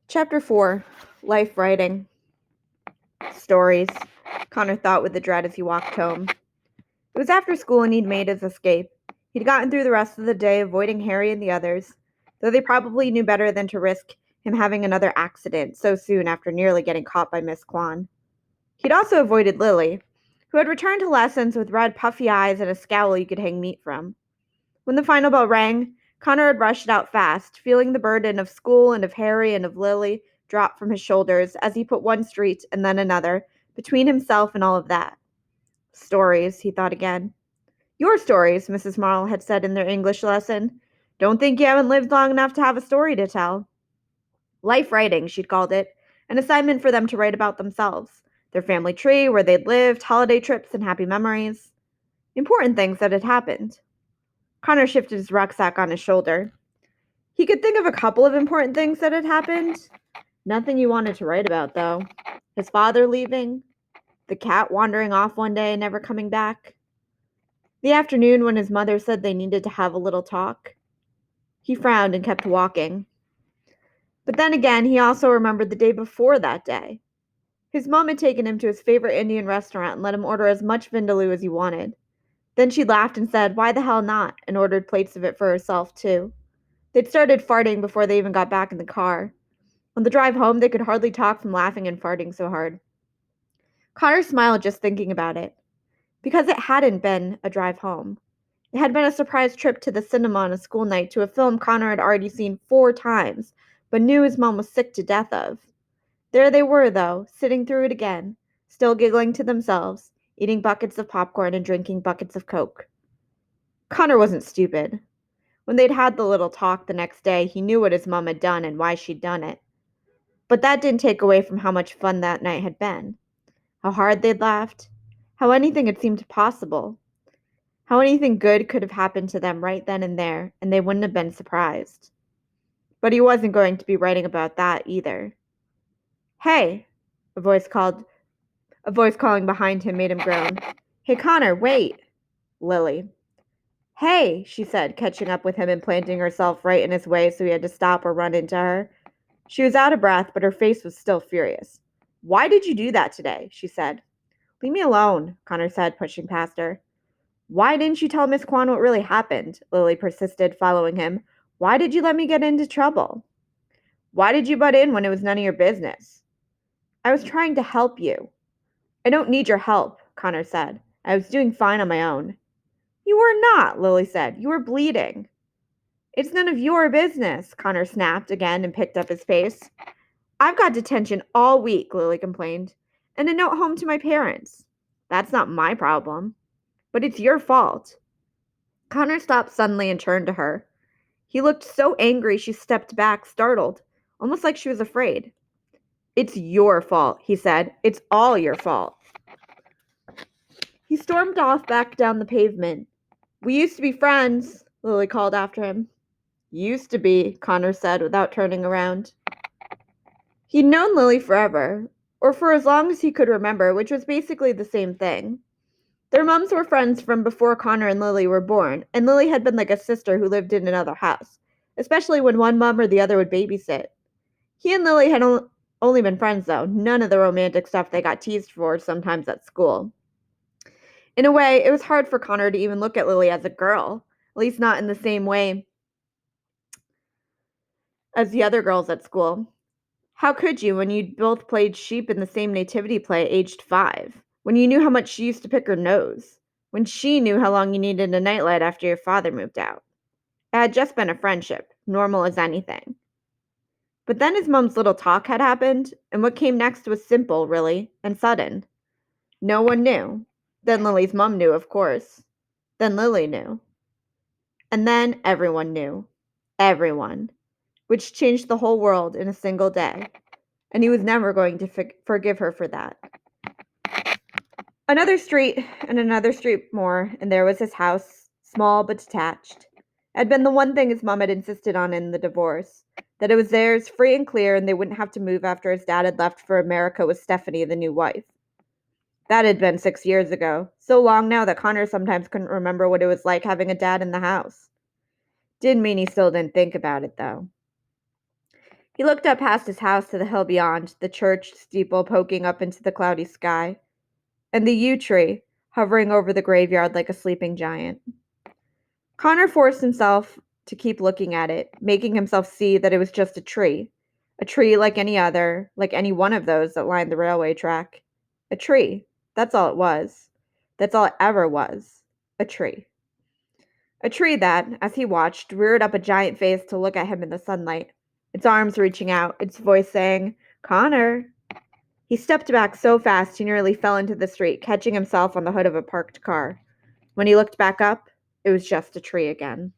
Chapter 4 Life Writing. Stories, Connor thought with a dread as he walked home. It was after school and he'd made his escape. He'd gotten through the rest of the day avoiding Harry and the others, though they probably knew better than to risk him having another accident so soon after nearly getting caught by Miss Kwan. He'd also avoided Lily, who had returned to lessons with red puffy eyes and a scowl you could hang meat from. When the final bell rang, Connor had rushed out fast, feeling the burden of school and of Harry and of Lily drop from his shoulders as he put one street and then another between himself and all of that. Stories, he thought again. Your stories, Mrs. Marle had said in their English lesson. Don't think you haven't lived long enough to have a story to tell. Life writing, she'd called it, an assignment for them to write about themselves, their family tree, where they'd lived, holiday trips, and happy memories. Important things that had happened. Connor shifted his rucksack on his shoulder. He could think of a couple of important things that had happened. Nothing he wanted to write about, though. His father leaving, the cat wandering off one day and never coming back, the afternoon when his mother said they needed to have a little talk. He frowned and kept walking. But then again, he also remembered the day before that day. His mom had taken him to his favorite Indian restaurant and let him order as much vindaloo as he wanted. Then she laughed and said, "Why the hell not?" and ordered plates of it for herself, too. They'd started farting before they even got back in the car. On the drive home, they could hardly talk from laughing and farting so hard. Connor smiled just thinking about it, because it hadn't been a drive home. It had been a surprise trip to the cinema on a school night to a film Connor had already seen 4 times, but knew his mom was sick to death of. There they were, though, sitting through it again, still giggling to themselves, eating buckets of popcorn and drinking buckets of Coke. Connor wasn't stupid. When they'd had the little talk the next day, he knew what his mom had done and why she'd done it. But that didn't take away from how much fun that night had been. How hard they'd laughed. How anything had seemed possible. How anything good could have happened to them right then and there, and they wouldn't have been surprised. But he wasn't going to be writing about that either. "Hey," a voice calling behind him made him groan. "Hey, Connor, wait." Lily. "Hey," she said, catching up with him and planting herself right in his way so he had to stop or run into her. She was out of breath, but her face was still furious. "Why did you do that today?" she said. "Leave me alone," Connor said, pushing past her. "Why didn't you tell Miss Kwan what really happened?" Lily persisted, following him. "Why did you let me get into trouble? Why did you butt in when it was none of your business?" "I was trying to help you." "I don't need your help," Connor said. "I was doing fine on my own." "You were not," Lily said. "You were bleeding." "It's none of your business," Connor snapped again and picked up his pace. "I've got detention all week," Lily complained, "and a note home to my parents. That's not my problem. But it's your fault." Connor stopped suddenly and turned to her. He looked so angry she stepped back, startled, almost like she was afraid. "It's your fault," he said. "It's all your fault." He stormed off back down the pavement. "We used to be friends," Lily called after him. "Used to be," Connor said without turning around. He'd known Lily forever, or for as long as he could remember, which was basically the same thing. Their moms were friends from before Connor and Lily were born, and Lily had been like a sister who lived in another house, especially when one mom or the other would babysit. He and Lily had only been friends, though, none of the romantic stuff they got teased for sometimes at school. In a way, it was hard for Connor to even look at Lily as a girl, at least not in the same way as the other girls at school. How could you when you'd both played sheep in the same nativity play at aged 5? When you knew how much she used to pick her nose? When she knew how long you needed a nightlight after your father moved out? It had just been a friendship, normal as anything. But then his mom's little talk had happened, and what came next was simple, really, and sudden. No one knew. Then Lily's mom knew, of course. Then Lily knew. And then everyone knew. Everyone. Which changed the whole world in a single day. And he was never going to forgive her for that. Another street, and another street more, and there was his house, small but detached. It had been the one thing his mom had insisted on in the divorce, that it was theirs, free and clear, and they wouldn't have to move after his dad had left for America with Stephanie, the new wife. That had been 6 years ago, so long now that Connor sometimes couldn't remember what it was like having a dad in the house. Didn't mean he still didn't think about it, though. He looked up past his house to the hill beyond, the church steeple poking up into the cloudy sky, and the yew tree hovering over the graveyard like a sleeping giant. Connor forced himself to keep looking at it, making himself see that it was just a tree like any other, like any one of those that lined the railway track. A tree. That's all it was. That's all it ever was. A tree. A tree that, as he watched, reared up a giant face to look at him in the sunlight, its arms reaching out, its voice saying, "Connor." He stepped back so fast he nearly fell into the street, catching himself on the hood of a parked car. When he looked back up, it was just a tree again.